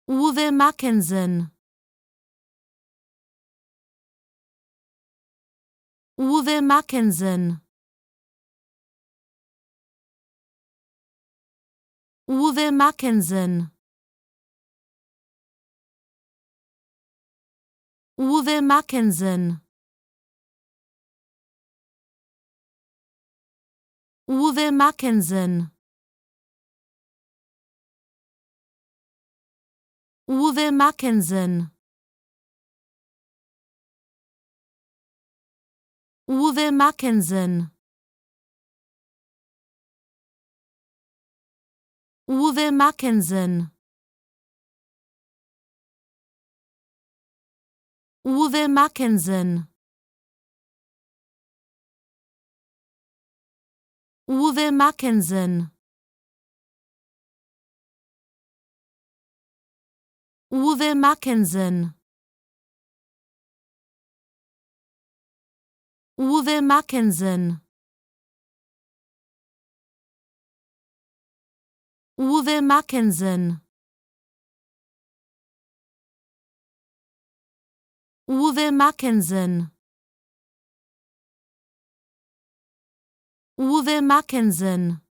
Uwe Mackensen. Uwe Mackensen. Uwe Mackensen. Uwe Mackensen. Uwe Mackensen. Uwe Mackensen. Uwe Mackensen. Uwe Mackensen. Uwe Mackensen. Uwe Mackensen. Uwe Mackensen. Uwe Mackensen. Uwe Mackensen. Uwe Mackensen. Uwe Mackensen.